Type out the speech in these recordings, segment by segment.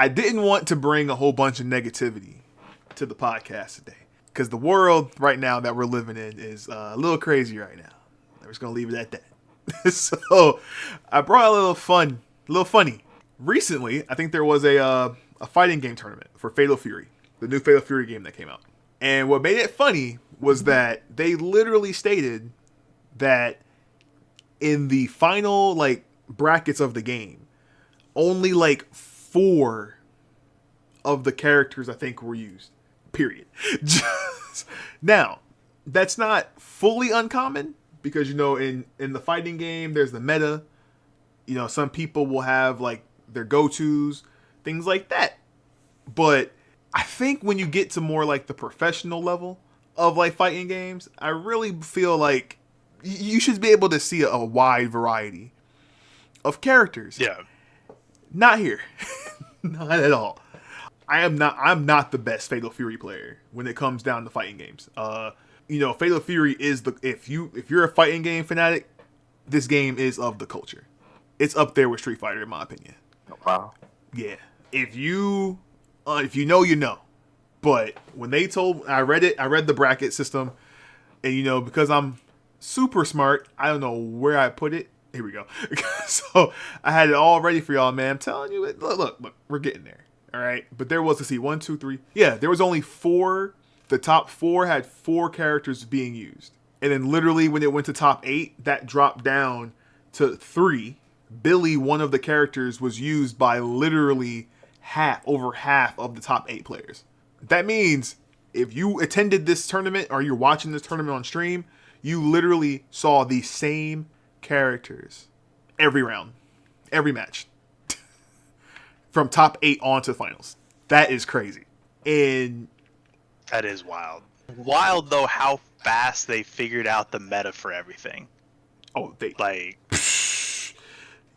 I didn't want to bring a whole bunch of negativity to the podcast today because the world right now that we're living in is a little crazy right now. I'm just gonna leave it at that. So I brought a little funny. Recently, I think there was a fighting game tournament for Fatal Fury, the new Fatal Fury game that came out. And what made it funny was that they literally stated that in the final like brackets of the game, only like 4 of the characters I think were used. Period. Now, that's not fully uncommon because in the fighting game there's the meta. Some people will have like their go-tos, things like that. But I think when you get to more like the professional level of like fighting games, I really feel like you should be able to see a wide variety of characters. Yeah. Not here. Not at all. I'm not the best Fatal Fury player when it comes down to fighting games. Fatal Fury is if you're a fighting game fanatic, this game is of the culture. It's up there with Street Fighter in my opinion. Wow. Yeah. If you know, you know. But when they told, I read the bracket system, and because I'm super smart, I don't know where I put it. Here we go. So I had it all ready for y'all, man. I'm telling you, look, we're getting there. All right. But there was, let's see, 1, 2, 3. Yeah, there was only 4. The top 4 had 4 characters being used. And then literally when it went to top 8, that dropped down to 3. Billy, one of the characters, was used by literally over half of the top 8 players. That means if you attended this tournament or you're watching this tournament on stream, you literally saw the same characters every round, every match, from top 8 on to the finals. That is crazy. And that is wild. Wild though how fast they figured out the meta for everything. Oh, they like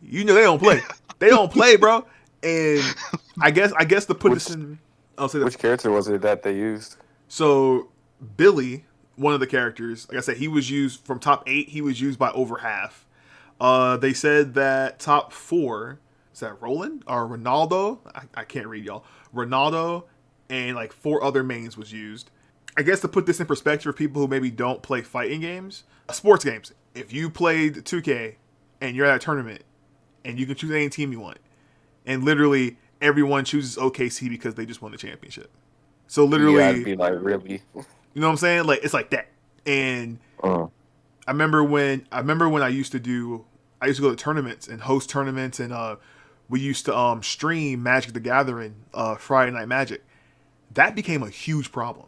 they don't play. They don't play, bro. And I guess to put this in, I'll say that. Which character was it that they used? So Billy, one of the characters, like I said, he was used from top 8. He was used by over half. They said that top 4, is that Roland or Ronaldo? I can't read, y'all. Ronaldo and like 4 other mains was used. I guess to put this in perspective for people who maybe don't play fighting games, sports games. If you played 2K and you're at a tournament and you can choose any team you want, and literally everyone chooses OKC because they just won the championship. So literally, yeah, I'd be like, really? You know what I'm saying? Like it's like that. And I remember when I used to go to tournaments and host tournaments, and we used to stream Magic the Gathering, Friday Night Magic. That became a huge problem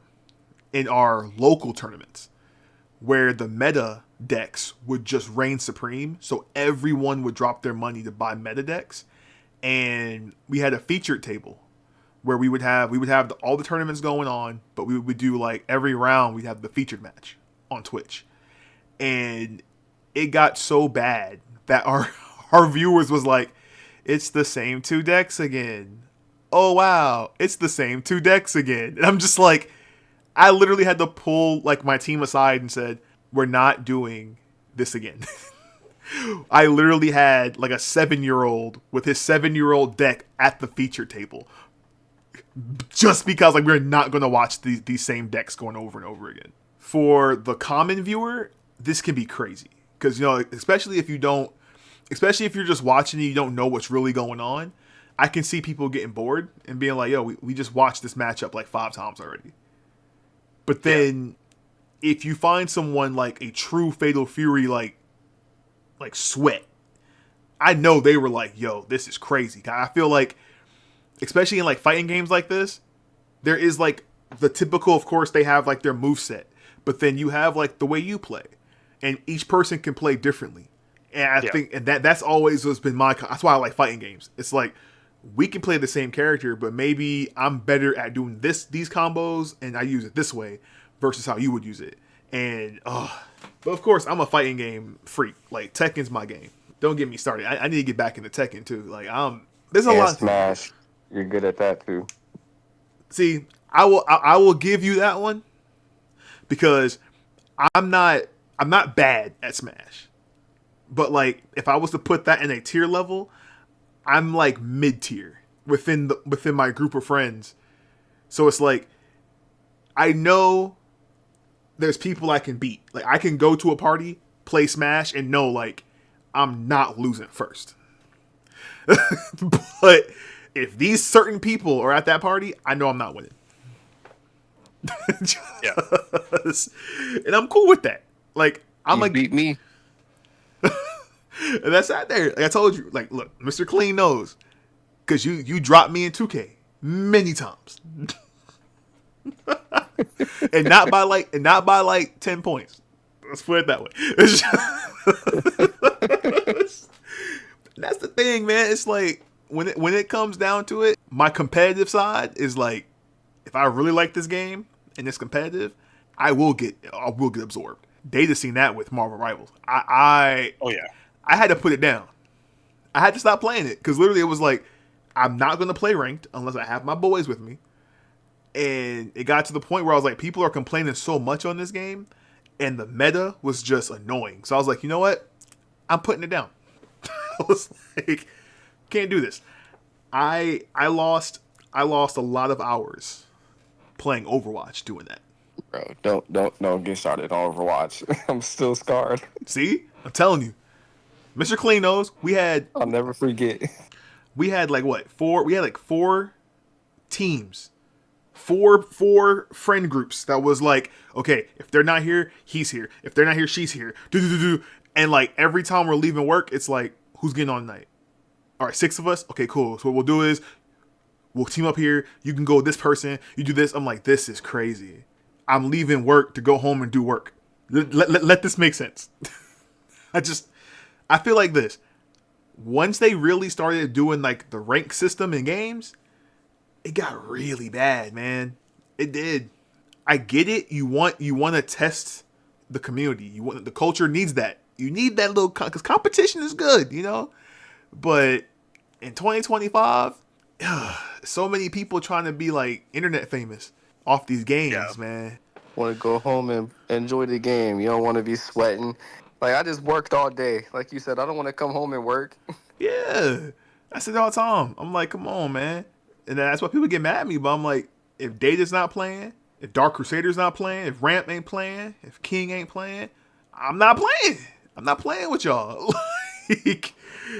in our local tournaments, where the meta decks would just reign supreme. So everyone would drop their money to buy meta decks, and we had a featured table where we would have all the tournaments going on, but we would do like every round we'd have the featured match on Twitch, and it got so bad that our viewers was like, it's the same 2 decks again. Oh wow, it's the same 2 decks again. And I'm just like, I literally had to pull like my team aside and said, we're not doing this again. I literally had like a 7-year-old with his 7-year-old deck at the feature table, just because like we're not going to watch these same decks going over and over again. For the common viewer, this can be crazy because especially if you're just watching and you don't know what's really going on. I can see people getting bored and being like, yo, we just watched this matchup like 5 times already. But then if you find someone like a true Fatal Fury like Sweat, I know they were like, yo, this is crazy. I feel like, especially in like fighting games like this, there is like the typical, of course, they have like their moveset, but then you have like the way you play, and each person can play differently. And I think, and that's always has been that's why I like fighting games. It's like, we can play the same character, but maybe I'm better at doing these combos and I use it this way versus how you would use it. And, but of course, I'm a fighting game freak. Like, Tekken's my game. Don't get me started. I need to get back into Tekken too. Like, there's a lot. Smash. You're good at that too. See, I will give you that one because I'm not bad at Smash. But like, if I was to put that in a tier level, I'm like mid-tier within my group of friends. So it's like I know there's people I can beat. Like I can go to a party, play Smash, and know like I'm not losing first. But if these certain people are at that party, I know I'm not winning. Yeah. And I'm cool with that. Like I'm You like beat me. and that's out there. Like I told you, like look, Mr. Clean knows. Cause you dropped me in 2K many times. and not by like 10 points. Let's put it that way. That's the thing, man. It's like when it comes down to it, my competitive side is like, if I really like this game and it's competitive, I will get absorbed. Data seen that with Marvel Rivals. Oh yeah. I had to put it down. I had to stop playing it because literally it was like, I'm not going to play ranked unless I have my boys with me. And it got to the point where I was like, people are complaining so much on this game, and the meta was just annoying. So I was like, you know what? I'm putting it down. I was like, can't do this. I lost a lot of hours playing Overwatch doing that. Bro, don't get started on Overwatch. I'm still scarred. See? I'm telling you. Mr. Clean knows I'll never forget. we had like what? We had like 4 teams. Four friend groups that was like, okay, if they're not here, he's here. If they're not here, she's here. And like every time we're leaving work, it's like, who's getting on tonight? All right, 6 of us. Okay, cool. So what we'll do is we'll team up here. You can go with this person. You do this. I'm like, this is crazy. I'm leaving work to go home and do work. Let this make sense. I feel like this. Once they really started doing like the rank system in games, it got really bad, man. It did. I get it. You want to test the community. The culture needs that. You need that little because competition is good, you know. But in 2025, so many people trying to be like internet famous off these games, man. Want to go home and enjoy the game. You don't want to be sweating. Like I just worked all day. Like you said, I don't want to come home and work. Yeah, I said all the time. I'm like, come on, man. And that's why people get mad at me. But I'm like, if Data's not playing, if Dark Crusader's not playing, if Ramp ain't playing, if King ain't playing, I'm not playing. I'm not playing with y'all. Like,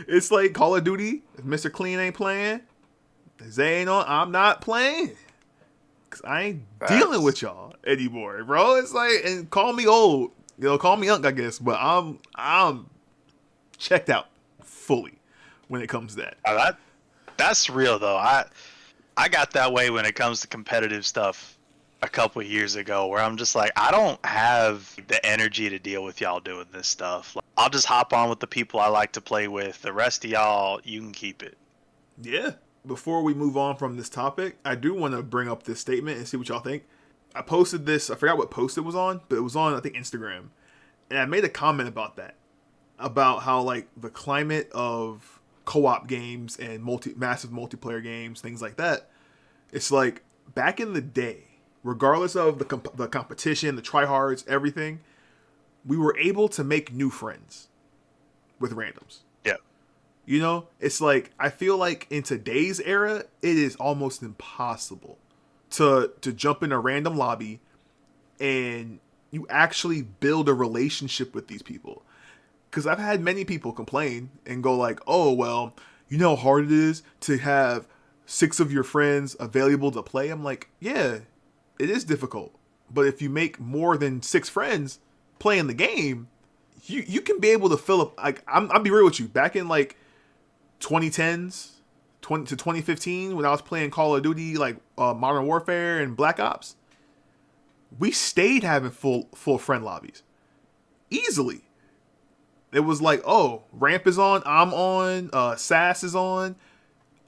it's like Call of Duty. If Mr. Clean ain't playing, if Zay ain't on, I'm not playing. Because I ain't dealing with y'all anymore, bro. It's like, and call me old. You know, call me Unk, I guess. But I'm checked out fully when it comes to that. That's real, though. I got that way when it comes to competitive stuff a couple of years ago where I'm just like, I don't have the energy to deal with y'all doing this stuff. Like, I'll just hop on with the people I like to play with. The rest of y'all, you can keep it. Yeah. Before we move on from this topic, I do want to bring up this statement and see what y'all think. I posted this, I forgot what post it was on, but it was on, I think, Instagram. And I made a comment about that. About how, like, the climate of co-op games and massive multiplayer games, things like that. It's like, back in the day, regardless of the competition, the tryhards, everything, we were able to make new friends with randoms. Yeah. You know, it's like, I feel like in today's era, it is almost impossible to jump in a random lobby and you actually build a relationship with these people. Because I've had many people complain and go like, oh, well, you know how hard it is to have 6 of your friends available to play? I'm like, yeah, it is difficult. But if you make more than 6 friends playing the game, you can be able to fill up. Like, I'll be real with you. Back in like 2010s to 2015, when I was playing Call of Duty, like Modern Warfare and Black Ops, we stayed having full friend lobbies easily. It was like, oh, Ramp is on, I'm on, Sass is on.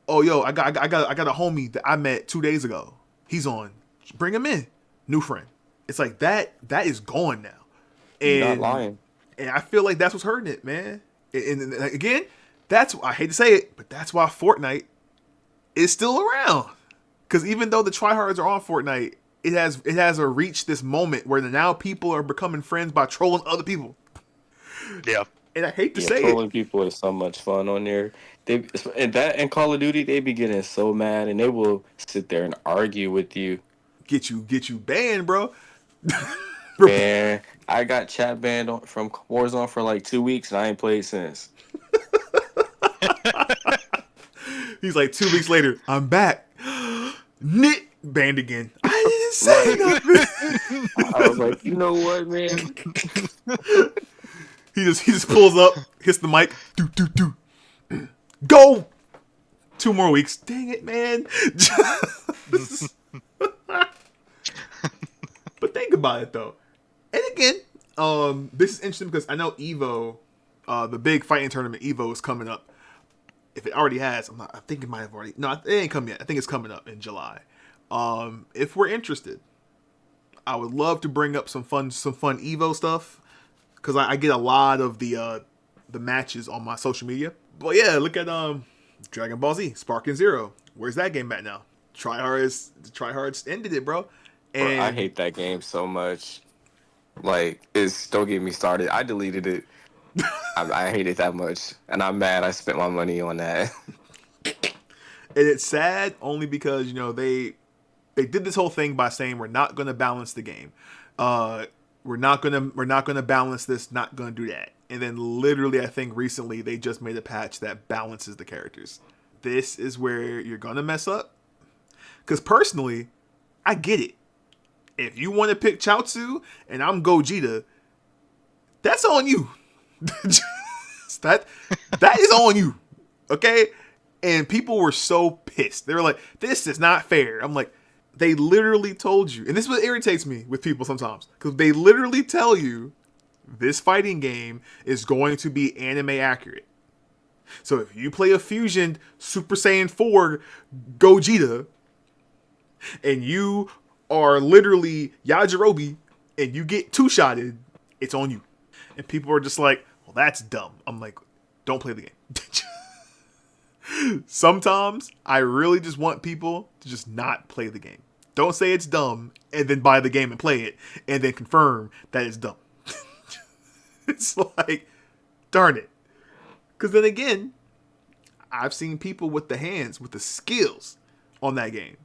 Oh, yo, I got a homie that I met 2 days ago. He's on. Bring him in. New friend. It's like that is gone now. And, you're not lying. And I feel like that's what's hurting it, man. And again, I hate to say it, but that's why Fortnite is still around. Because even though the tryhards are on Fortnite, it has reached this moment where now people are becoming friends by trolling other people. Yeah. And I hate to Yeah, say it, trolling people is so much fun on there. They and Call of Duty, they be getting so mad and they will sit there and argue with you. get you banned, bro. Man, I got chat banned from Warzone for like 2 weeks and I ain't played since. He's like 2 weeks later, I'm back. Nit banned again. I didn't Right. say I was nothing. like, you know what, man? He just pulls up, hits the mic, do. Go! 2 more weeks. Dang it, man. But think about it though. And again, this is interesting because I know Evo, the big fighting tournament Evo is coming up. If it already has, I think it might have already. No, it ain't come yet. I think it's coming up in July. If we're interested, I would love to bring up some fun Evo stuff because I get a lot of the matches on my social media. But yeah, look at Dragon Ball Z, Sparking Zero. Where's that game at now? Tryhard's ended it, bro. Bro, I And hate that game so much. Like, it's don't get me started. I deleted it. I hate it that much, and I'm mad. I spent my money on that. it's sad only because they did this whole thing by saying we're not going to balance the game. We're not gonna balance this. Not gonna do that. And then literally, I think recently they just made a patch that balances the characters. This is where you're gonna mess up. Because personally, I get it. If you want to pick Chaozu and I'm Gogeta, that's on you. that is on you. Okay? And people were so pissed. They were like, this is not fair. I'm like, they literally told you. And this is what irritates me with people sometimes. Because they literally tell you this fighting game is going to be anime accurate. So if you play a fusion Super Saiyan 4 Gogeta and you are literally Yajirobe and you get two-shotted, it's on you. And people are just like, well, that's dumb. I'm like, don't play the game. Sometimes I really just want people to just not play the game. Don't say it's dumb and then buy the game and play it and then confirm that it's dumb. It's like, darn it. Because then again, I've seen people with the hands, with the skills on that game.